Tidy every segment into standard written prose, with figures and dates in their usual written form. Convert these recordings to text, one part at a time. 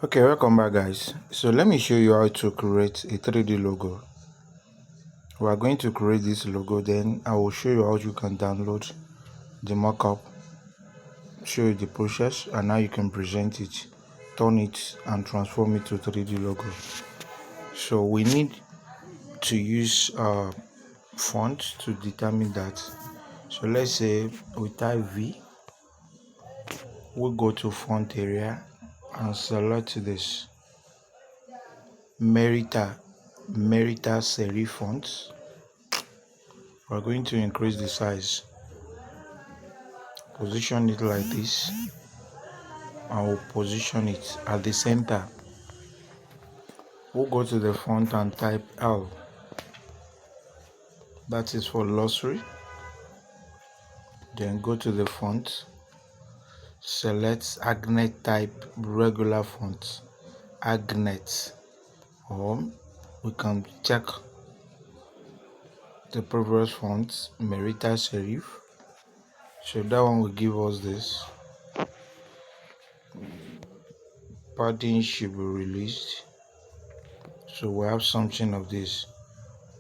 Okay, welcome back guys. So let me show you how to create a 3D logo. We are going to create this logo, then I will show you how you can download the mockup, show you the process and how you can present it, turn it and transform it to 3D logo. So we need to use font to determine that. So let's say we type V, we'll go to font area and select this Merita serif font. We're going to increase the size, position it like this, and we'll position it at the center. We'll go to the font and type L, that is for luxury. Then go to the font, select Agnet type regular font, Agnet, or we can check the previous font, Merita serif. So that one will give us this. Padding should be released, so we have something of this,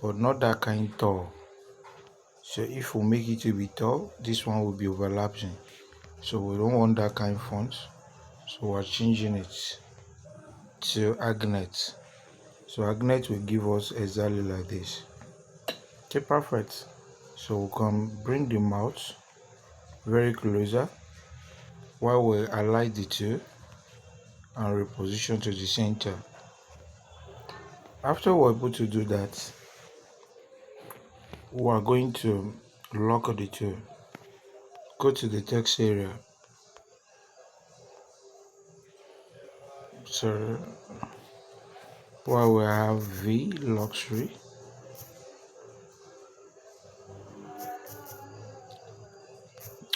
but not that kind tall. So if we make it to be tall, this one will be overlapping, so we don't want that kind of font, so we're changing it to Agnet. So Agnet will give us exactly like this. Okay, perfect. So we can bring the mouse very closer while we align the two and reposition to the center. After we're able to do that, we are going to lock the two. Go to the text area. So while we have V luxury,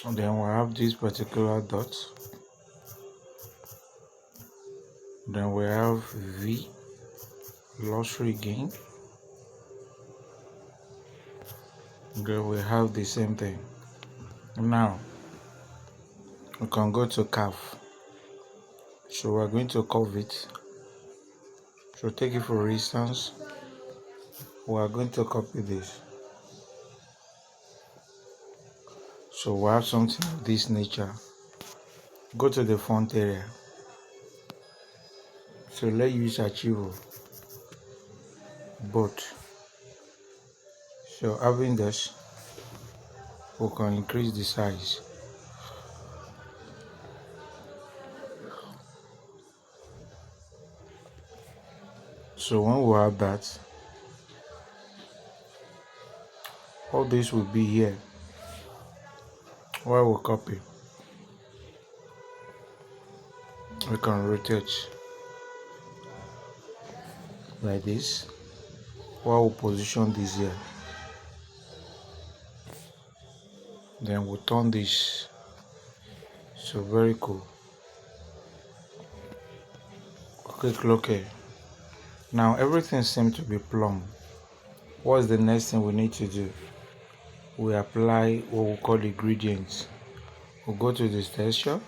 and then we have this particular dot, then we have V luxury again, then we have the same thing. Now we can go to curve. So we're going to curve it. So take it for instance, we are going to copy this. So we have something of this nature. Go to the font area. So let's use Archivo both. So having this, we can increase the size. So when we have that, all this will be here. While we copy, we can rotate like this. While we position this here, then we turn this. So very cool. Click OK. Now everything seems to be plumb. What's the next thing we need to do? We apply what we call the gradients. We'll go to this texture,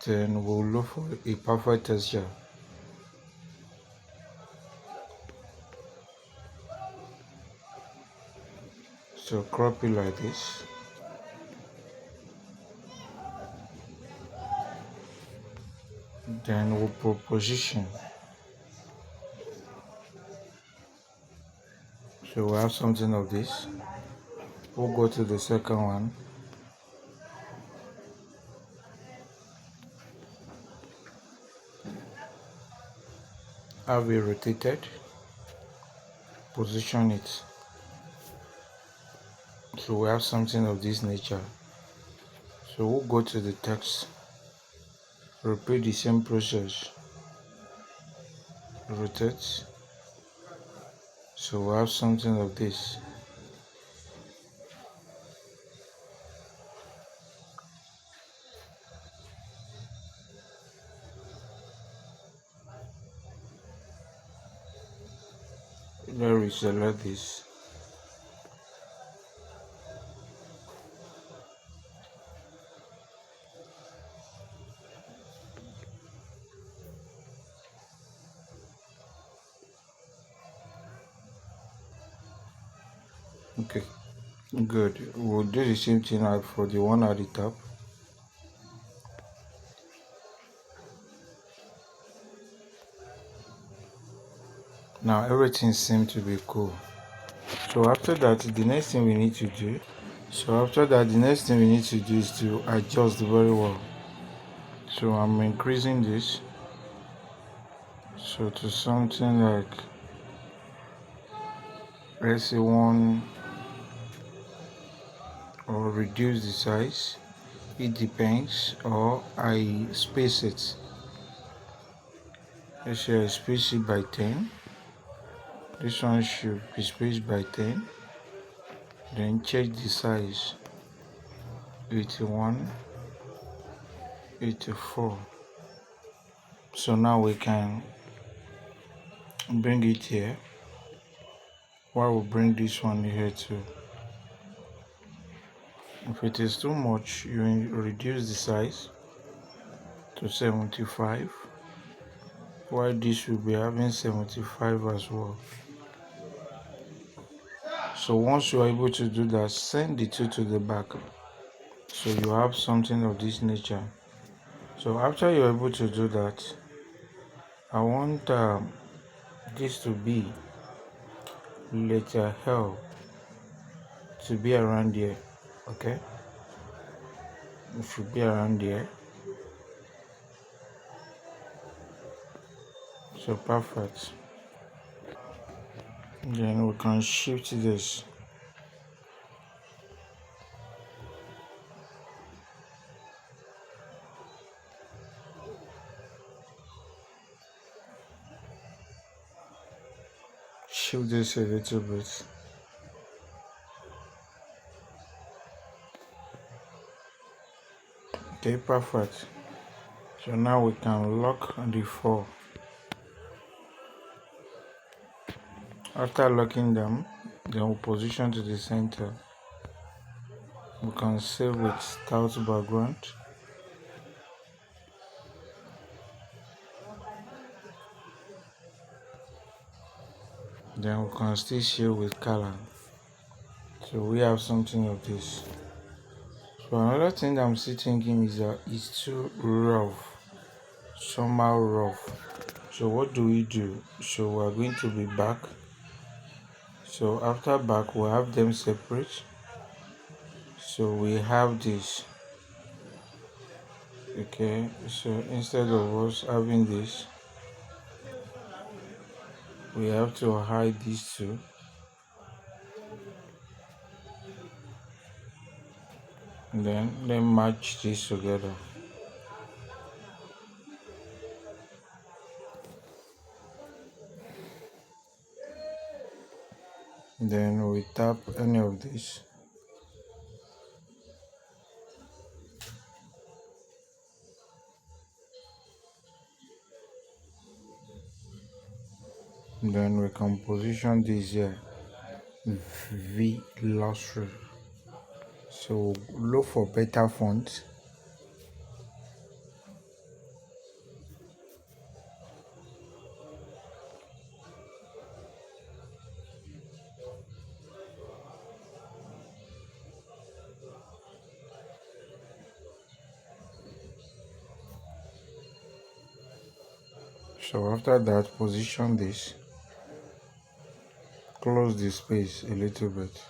then we'll look for a perfect texture. So crop it like this. Then we'll position. So we have something of this. We'll go to the second one. Have it rotated. Position it. So we have something of this nature. So we'll go to the text. Repeat the same process. Rotate. So we have something of this. Then we select this. Okay, good. We'll do the same thing out for the one at the top. Now everything seems to be cool. So after that, the next thing we need to do. The next thing we need to do is to adjust very well. So I'm increasing this. So to something like, let's say one, or reduce the size. It depends, or I space it. Let's say I space it by 10. This one should be spaced by 10. Then check the size. 81, 84. So now we can bring it here. While we bring this one here too. If it is too much, you reduce the size to 75. While this will be having 75 as well. So once you are able to do that, send the two to the back. So you have something of this nature. So after you're able to do that, I want this to be letter L to be around here. Okay, it should be around here. So perfect. Then we can shift this. Shift this a little bit. Okay, perfect. So now we can lock the 4. After locking them, then we'll position to the center. We can save with stout background. Then we can still share with color. So we have something of this. So another thing that I'm still thinking is that it's too rough, somehow rough. So what do? So we're going to be back. So after back, we'll have them separate. So we have this. Okay, so instead of us having this, we have to hide these two. And then match this together. Then we tap any of this. Then we can position this here. V luxury. So look for better font. So after that, position this. Close the space a little bit.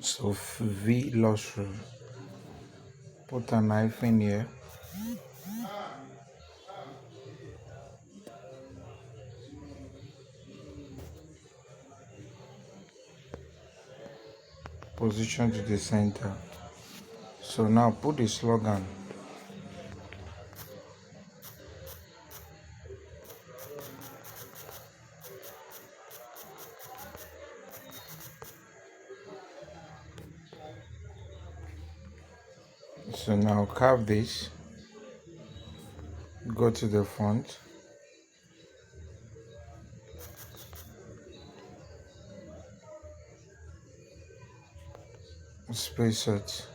So V luxury. Put a knife in here. Position to the center. So now put the slogan. So now carve this. Go to the front. Space it.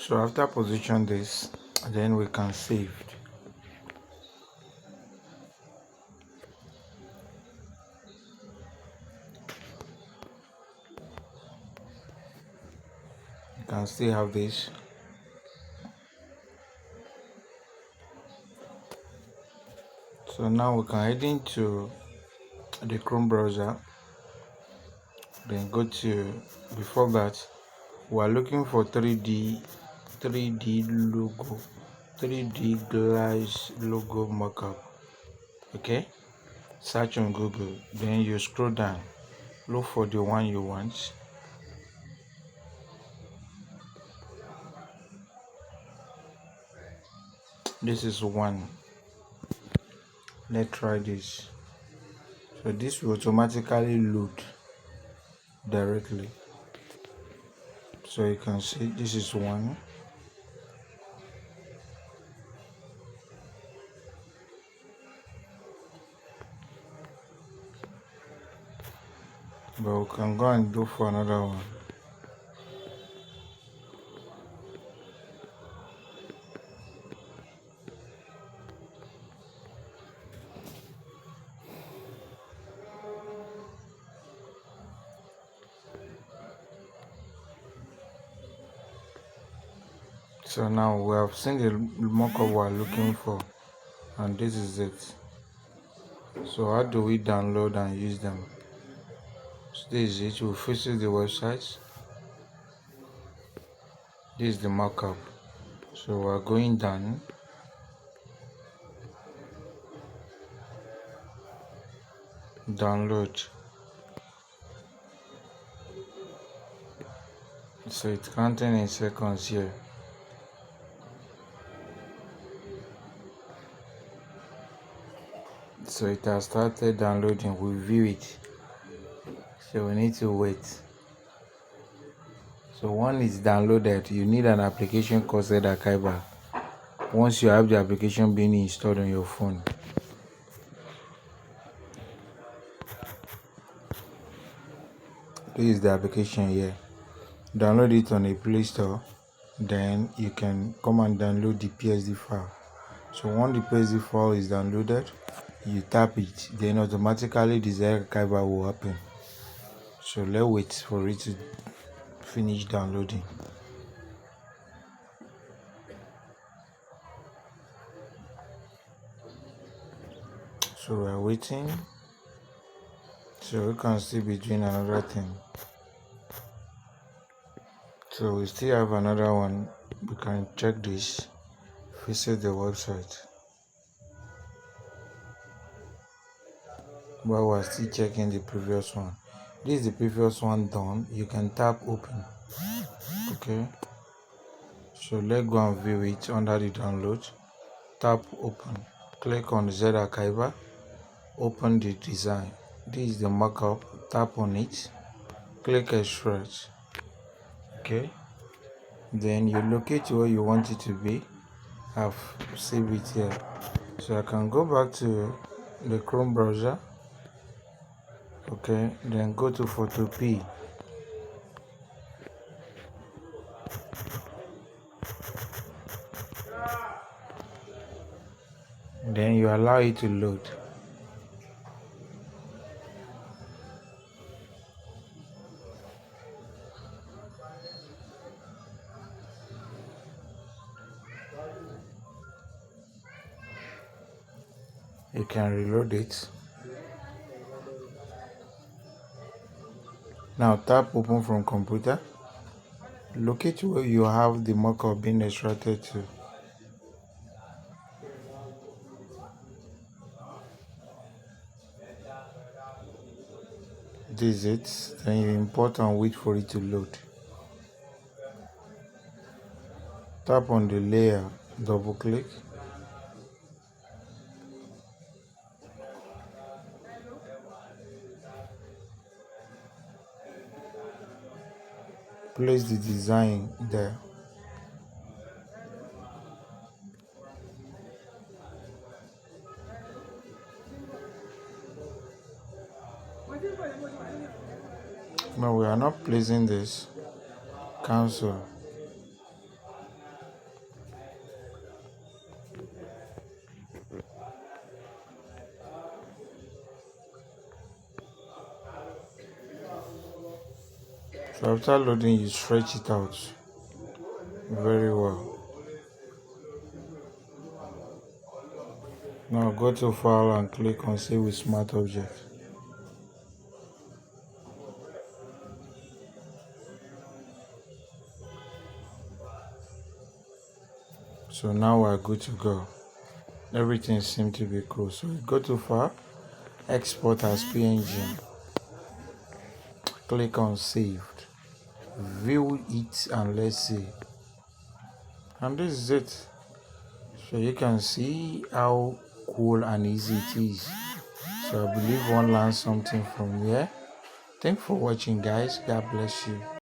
So after position this, then we can save it. You can still have this. So now we can head into the Chrome browser, then go to, before that we are looking for 3D logo, 3D glass logo mockup. Okay, search on Google, then you scroll down, look for the one you want. This is one. Let's try this. So this will automatically load directly. So you can see this is one. But we can go and do for another one. So now we have seen the mockup we are looking for, and this is it. So how do we download and use them? So this is it. We'll visit the website. This is the mockup. So we're going down. Download. So it's counting in seconds here. So it has started downloading. We view it. So we need to wait. So one is downloaded. You need an application called Archiver. Once you have the application being installed on your phone, this is the application here. Download it on a Play Store. Then you can come and download the PSD file. So once the PSD file is downloaded, you tap it, then automatically the archiver will happen. So let's wait for it to finish downloading. So we're waiting. So we can still be doing another thing. So we still have another one. We can check this. Visit the website. But we're still checking the previous one. This is the previous one done. You can tap open. Okay. So let's go and view it under the download. Tap open. Click on Z Archiver. Open the design. This is the mockup. Tap on it. Click extract. Okay. Then you locate where you want it to be. I've saved it here. So I can go back to the Chrome browser. Okay. Then go to Photopea. Then you allow it to load. You can reload it. Now tap open from computer. Locate where you have the mockup being extracted to. This is it. Then you import and wait for it to load. Tap on the layer, double click. Place the design there. No, we are not placing this. Cancel. So after loading, you stretch it out very well. Now go to File and click on Save with Smart Object. So now we're good to go. Everything seems to be cool. So go to File, Export as PNG. Click on Saved. View it and let's see. And this is it. So you can see how cool and easy it is. So I believe one learned something from here. Thanks for watching, guys. God bless you.